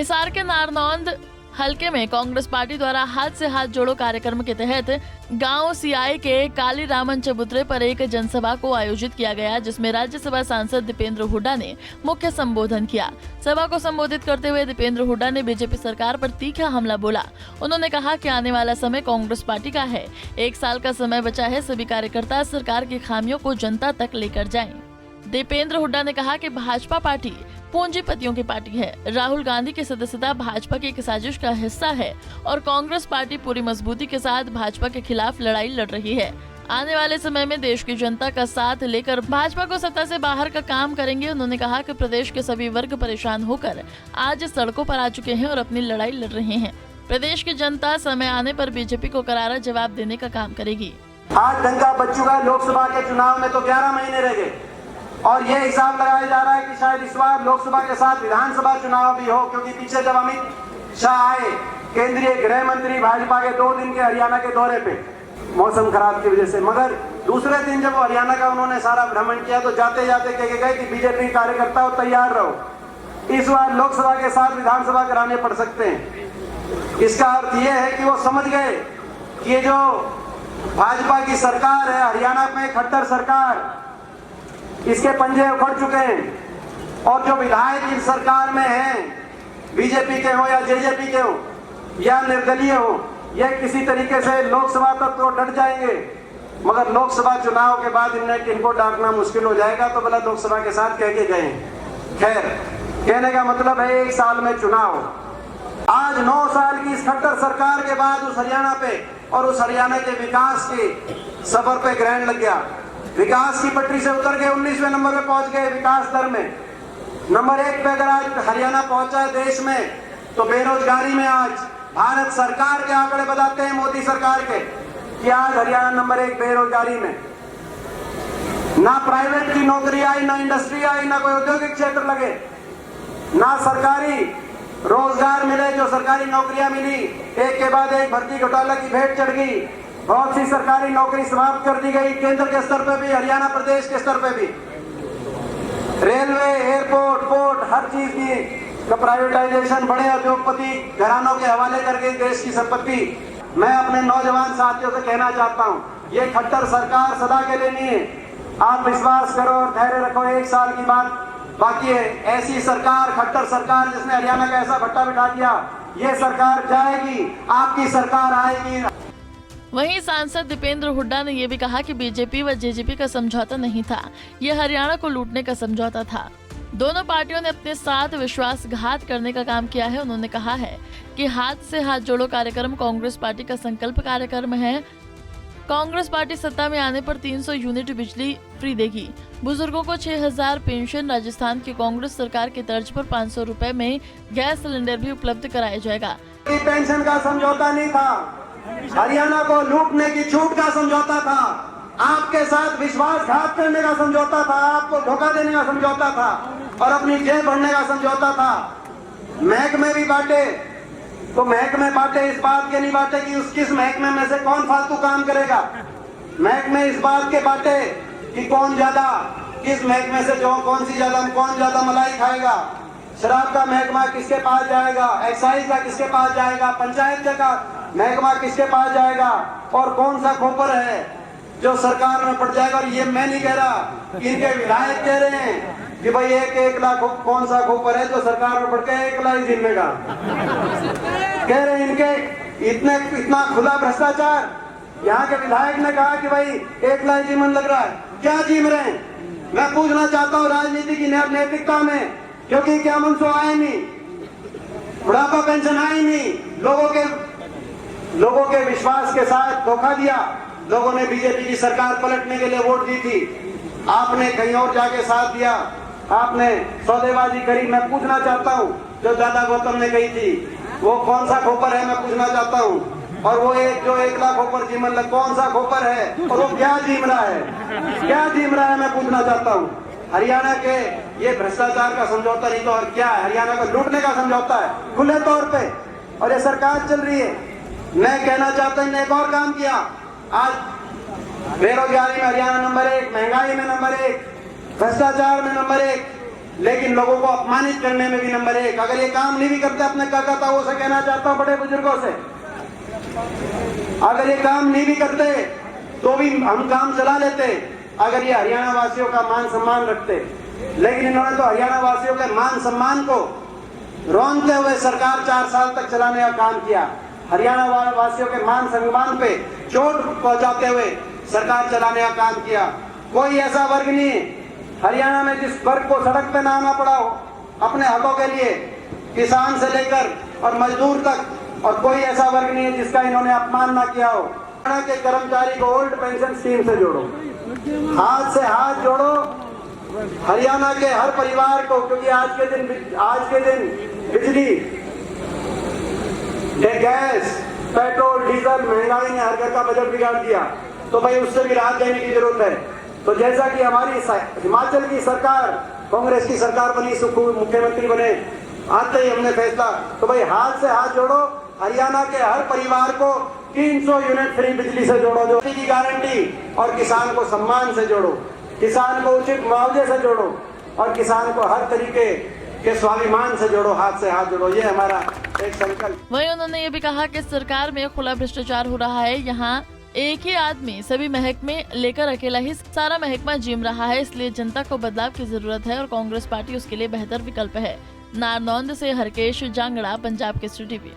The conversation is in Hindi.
हिसार के नारनौंद हलके में कांग्रेस पार्टी द्वारा हाथ से हाथ जोड़ो कार्यक्रम के तहत गांव सियाई के काली रामन चबूतरे पर एक जनसभा को आयोजित किया गया, जिसमें राज्यसभा सांसद दीपेंद्र हुड्डा ने मुख्य संबोधन किया। सभा को संबोधित करते हुए दीपेंद्र हुड्डा ने बीजेपी सरकार पर तीखा हमला बोला। उन्होंने कहा कि आने वाला समय कांग्रेस पार्टी का है, 1 साल का समय बचा है, सभी कार्यकर्ता सरकार की खामियों को जनता तक लेकर जाएं। दीपेंद्र हुड्डा ने कहा कि भाजपा पार्टी पूंजीपतियों की पार्टी है। राहुल गांधी की सदस्यता भाजपा की एक साजिश का हिस्सा है और कांग्रेस पार्टी पूरी मजबूती के साथ भाजपा के खिलाफ लड़ाई लड़ रही है। आने वाले समय में देश की जनता का साथ लेकर भाजपा को सत्ता से बाहर का काम करेंगे। उन्होंने कहा कि प्रदेश के सभी वर्ग परेशान होकर आज सड़कों पर आ चुके हैं और अपनी लड़ाई लड़ रहे हैं। प्रदेश की जनता समय आने पर बीजेपी को करारा जवाब देने का काम करेगी। आज डंका बज चुका है। लोकसभा के चुनाव में तो 11 महीने रह गए और ये हिसाब लगाया जा रहा है कि शायद इस बार लोकसभा के साथ विधानसभा चुनाव भी हो, क्योंकि पीछे जब अमित शाह आए केंद्रीय गृह मंत्री भाजपा के 2 दिन के हरियाणा के दौरे पे मौसम खराब की वजह से, मगर दूसरे दिन जब हरियाणा का उन्होंने सारा भ्रमण किया तो जाते जाते कह गए कि बीजेपी कार्यकर्ता तैयार रहो, इस बार लोकसभा के साथ विधानसभा कराने पड़ सकते हैं। इसका अर्थ यह है कि वो समझ गए कि ये जो भाजपा की सरकार है हरियाणा में, खट्टर सरकार, इसके पंजे उखड़ चुके हैं और जो विधायक इस सरकार में हैं, बीजेपी के हो या जेजेपी के हो या निर्दलीय हो, यह किसी तरीके से लोकसभा तक तो डट जाएंगे, मगर लोकसभा चुनाव के बाद इनको डांटना मुश्किल हो जाएगा। तो भला लोकसभा के साथ कह के गए। खैर, कहने का मतलब है 1 साल में चुनाव। आज 9 साल की इस खट्टर सरकार के बाद उस हरियाणा पे और उस हरियाणा के विकास के सफर पे ग्रहण लग गया। विकास की पटरी से उतर के 19वें नंबर पे पहुंच गए विकास दर में। नंबर 1 पे अगर आज हरियाणा पहुंचा है देश में, तो बेरोजगारी में आज भारत सरकार के आंकड़े बताते हैं, मोदी सरकार के, कि आज हरियाणा नंबर 1 बेरोजगारी में। ना प्राइवेट की नौकरी आई, ना इंडस्ट्री आई, ना कोई औद्योगिक क्षेत्र लगे, ना सरकारी रोजगार मिले। जो सरकारी नौकरियां मिली, एक के बाद एक भर्ती घोटाला की भेंट चढ़ गई। बहुत सी सरकारी नौकरी समाप्त कर दी गई, केंद्र के स्तर पे भी, हरियाणा प्रदेश के स्तर पे भी। रेलवे, एयरपोर्ट, पोर्ट, हर चीज की प्राइवेटाइजेशन, बड़े उद्योगपति घरानों के हवाले कर गई देश की संपत्ति। मैं अपने नौजवान साथियों से कहना चाहता हूँ, ये खट्टर सरकार सदा के लिए नहीं है। आप विश्वास करो और धैर्य रखो, 1 साल की बात बाकी है। ऐसी सरकार, खट्टर सरकार जिसने हरियाणा का ऐसा भट्टा बिठा दिया, ये सरकार जाएगी, आपकी सरकार आएगी। वहीं सांसद दीपेंद्र हुड्डा ने यह भी कहा कि बीजेपी व जेजेपी का समझौता नहीं था, यह हरियाणा को लूटने का समझौता था। दोनों पार्टियों ने अपने साथ विश्वासघात करने का काम किया है। उन्होंने कहा है कि हाथ से हाथ जोड़ो कार्यक्रम कांग्रेस पार्टी का संकल्प कार्यक्रम है। कांग्रेस पार्टी सत्ता में आने पर 300 यूनिट बिजली फ्री देगी। बुजुर्गों को 6000 पेंशन। राजस्थान की कांग्रेस सरकार के तर्ज पर 500 रुपए में गैस सिलेंडर भी उपलब्ध कराया जाएगा। पेंशन का समझौता नहीं था, हरियाणा को लूटने की छूट का समझौता था, आपके साथ विश्वासघात करने का समझौता था, आपको धोखा देने का समझौता था और अपनी जेब भरने का समझौता था। महकमे भी बांटे, तो महकमे बांटे इस बात के नहीं बांटे कि उस किस महकमे में से कौन फालतू काम करेगा। महकमे इस बात के बांटे कि कौन ज्यादा, किस महकमे से जो कौन ज्यादा मलाई खाएगा। शराब का महकमा किसके पास जाएगा, एक्साइज का किसके पास जाएगा, पंचायत का महकमा किसके पास जाएगा, और कौन सा खोपर है जो सरकार में पड़ जाएगा। और ये मैं नहीं कह रहा, इनके विधायक कह रहे हैं कि भाई 1 लाख कौन सा खोपर है जो सरकार में पड़ के 1 लाख जिम्मेगा। कह रहे हैं इनके इतना खुला भ्रष्टाचार। यहाँ के विधायक ने कहा कि भाई 1 लाख जीवन लग रहा है, क्या जीम रहे हैं। मैं पूछना चाहता हूँ राजनीति की नैतिकता में, क्योंकि क्या मनसो आए नहीं, बुढ़ापा पेंशन आई नहीं, लोगों के विश्वास के साथ धोखा दिया। लोगों ने बीजेपी की सरकार पलटने के लिए वोट दी थी, आपने कहीं और जाके साथ दिया, आपने सौदेबाजी करी। मैं पूछना चाहता हूँ, जो दादा गौतम ने कही थी वो कौन सा खोपर है, मैं पूछना चाहता हूँ। और वो जो 1 लाख खोपर जीवन लग, कौन सा खोपर है और वो क्या जीम रहा है, मैं पूछना चाहता हूँ। हरियाणा के ये भ्रष्टाचार का समझौता नहीं तो और क्या है, हरियाणा को लूटने का समझौता है खुले तौर पे, और ये सरकार चल रही है। मैं कहना चाहता हूँ, एक और काम किया। आज बेरोजगारी में हरियाणा नंबर 1, महंगाई में नंबर 1, भ्रष्टाचार में नंबर 1, लेकिन लोगों को अपमानित करने में भी नंबर 1। अगर ये काम नहीं भी करते, अपने काका ताऊ से कहना चाहता हूं, बड़े बुजुर्गों से, अगर ये काम नहीं भी करते तो भी हम काम चला लेते, अगर ये हरियाणा वासियों का मान सम्मान रखते। लेकिन इन्होंने तो हरियाणा वासियों के मान सम्मान को रौंदते हुए सरकार 4 साल तक चलाने का काम किया। हरियाणा वासियों के मान सम्मान पे चोट पहुंचाते हुए सरकार चलाने का काम किया। कोई ऐसा वर्ग नहीं है हरियाणा में जिस वर्ग को सड़क पे ना आना पड़ा हो अपने हकों के लिए, किसान से लेकर और मजदूर तक, और कोई ऐसा वर्ग नहीं है जिसका इन्होंने अपमान ना किया हो। हरियाणा के कर्मचारी को ओल्ड पेंशन स्कीम से जोड़ो, हाथ से हाथ जोड़ो हरियाणा के हर परिवार को, क्योंकि आज के दिन बिजली, गैस, पेट्रोल, डीजल, महंगाई ने हर घर का बजट बिगाड़ दिया, तो भाई उससे भी राहत देने की जरूरत है। तो जैसा कि हमारी हिमाचल की सरकार, कांग्रेस की सरकार बनी, मुख्यमंत्री बने, आते ही हमने फैसला, तो भाई हाथ से हाथ जोड़ो, हरियाणा के हर परिवार को 300 यूनिट फ्री बिजली से जोड़ो, जो की गारंटी, और किसान को सम्मान से जोड़ो, किसान को उचित मुआवजे से जोड़ो, और किसान को हर तरीके के स्वाभिमान से जोड़ो, हाथ से हाथ जोड़ो। ये हमारा एक संकल्प। वहीं उन्होंने ये भी कहा कि सरकार में खुला भ्रष्टाचार हो रहा है, यहाँ एक ही आदमी सभी महकमे लेकर अकेला ही सारा महकमा जिम रहा है, इसलिए जनता को बदलाव की जरूरत है और कांग्रेस पार्टी उसके लिए बेहतर विकल्प है। नारनौंद से हरकेश जांगड़ा, पंजाब केसरी टीवी।